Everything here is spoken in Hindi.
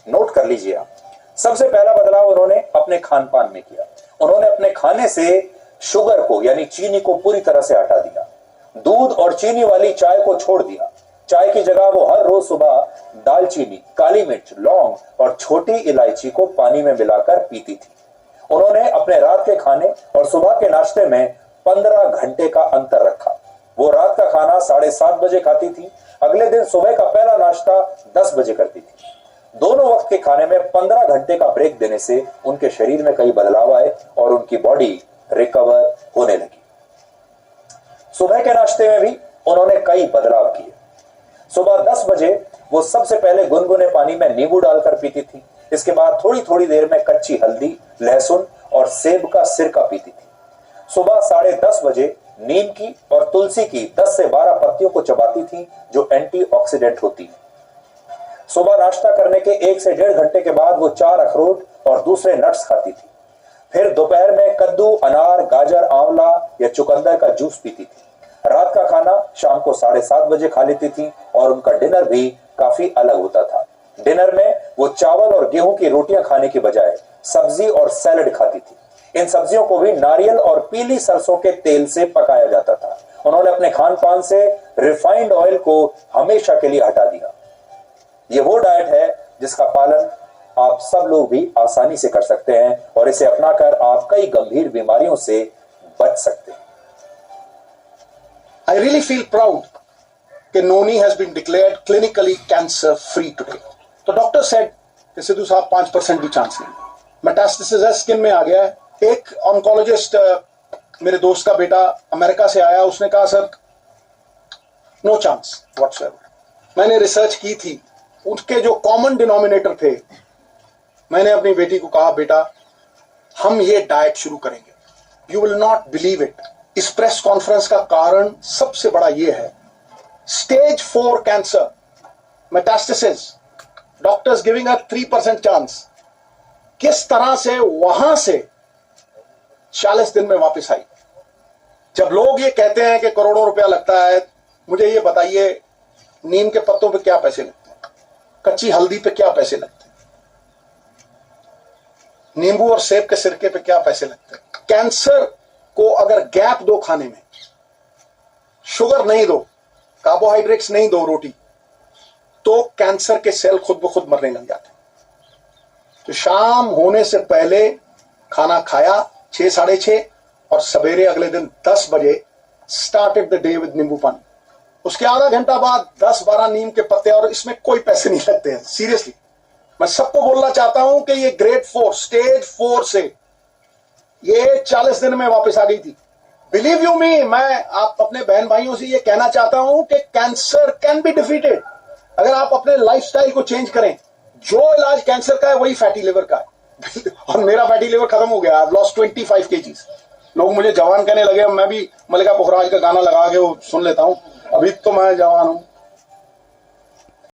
नोट कर लीजिए आप। सबसे पहला बदलाव उन्होंने अपने खान पान में किया। उन्होंने अपने खाने से शुगर को यानी चीनी को पूरी तरह से हटा दिया। दूध और चीनी वाली चाय को छोड़ दिया। चाय की जगह वो हर रोज सुबह दालचीनी, काली मिर्च, लौंग और छोटी इलायची को पानी में मिलाकर पीती थी। उन्होंने अपने रात के खाने और सुबह के नाश्ते में 15 घंटे का अंतर रखा। वो रात का खाना 7:30 बजे खाती थी। अगले दिन सुबह का पहला नाश्ता 10 बजे करती थी। दोनों वक्त के खाने में 15 घंटे का ब्रेक देने से उनके शरीर में कई बदलाव आए और उनकी बॉडी रिकवर होने लगी। सुबह के नाश्ते में भी उन्होंने कई बदलाव किए। सुबह 10 बजे वो सबसे पहले गुनगुने पानी में नींबू डालकर पीती थी। इसके बाद थोड़ी थोड़ी देर में कच्ची हल्दी, लहसुन और सेब का सिरका पीती थी। सुबह 10:30 बजे नीम की और तुलसी की 10 से 12 पत्तियों को चबाती थी जो एंटीऑक्सीडेंट होती है। सुबह नाश्ता करने के 1 से 1.5 घंटे के बाद वो 4 अखरोट और दूसरे नट्स खाती थी। फिर दोपहर में कद्दू, अनार, गाजर, आंवला या चुकंदर का जूस पीती थी। रात का खाना शाम को 7:30 बजे खा लेती थी और उनका डिनर भी काफी अलग होता था। डिनर में वो चावल और गेहूं की रोटियां खाने की बजाय सब्जी और सैलेड खाती थी। इन सब्जियों को भी नारियल और पीली सरसों के तेल से पकाया जाता था। उन्होंने अपने खान पान से रिफाइंड ऑयल को हमेशा के लिए हटा दिया। ये वो डाइट है जिसका पालन आप सब लोग भी आसानी से कर सकते हैं और इसे अपनाकर आप कई गंभीर बीमारियों से बच सकते हैं। I really feel proud कि नोनी has been declared clinically cancer free today. तो डॉक्टर सेड कि सिद्धू साहब 5% भी चांस नहीं, मेटास्टेसिस है, स्किन में आ गया है। एक ऑन्कोलॉजिस्ट मेरे दोस्त का बेटा अमेरिका से आया, उसने कहा सर नो चांस व्हाटसोएवर। मैंने रिसर्च की थी, उनके जो कॉमन डिनोमिनेटर थे, मैंने अपनी बेटी को कहा बेटा हम ये डाइट शुरू करेंगे, you will not believe it. इस प्रेस कॉन्फ्रेंस का कारण सबसे बड़ा ये है, stage 4 cancer, metastasis, doctors giving a 3% chance, किस तरह से वहां से 40 दिन में वापस आई। जब लोग ये कहते हैं कि करोड़ों रुपया लगता है, मुझे ये बताइए नीम के पत्तों पे क्या पैसे लगते हैं, कच्ची हल्दी पे क्या पैसे लगते हैं, नींबू और सेब के सिरके पे क्या पैसे लगते हैं। कैंसर को अगर गैप दो खाने में, शुगर नहीं दो, कार्बोहाइड्रेट्स नहीं दो रोटी, तो कैंसर के सेल खुद ब खुद मरने लग जाते हैं। तो शाम होने से पहले खाना खाया 6, 6:30 और सवेरे अगले दिन 10 बजे स्टार्टेड द डे विद नींबू पानी। उसके आधा घंटा बाद 10-12 नीम के पत्ते, और इसमें कोई पैसे नहीं लगते हैं। सीरियसली मैं सबको बोलना चाहता हूं कि ये ग्रेड 4 स्टेज 4 से ये 40 दिन में वापस आ गई थी। बिलीव यू मी, मैं आप अपने बहन भाइयों से ये कहना चाहता हूं कि कैंसर कैन बी डिफीटेड अगर आप अपने लाइफस्टाइल को चेंज करें। जो इलाज कैंसर का है वही फैटी लिवर का है और मेरा फैटी लिवर खत्म हो गया। I lost 25 kgs। लोग मुझे जवान कहने लगे, मैं भी मलिका पुखराज का गाना लगा के वो सुन लेता हूं, अभी तो मैं जवान हूं।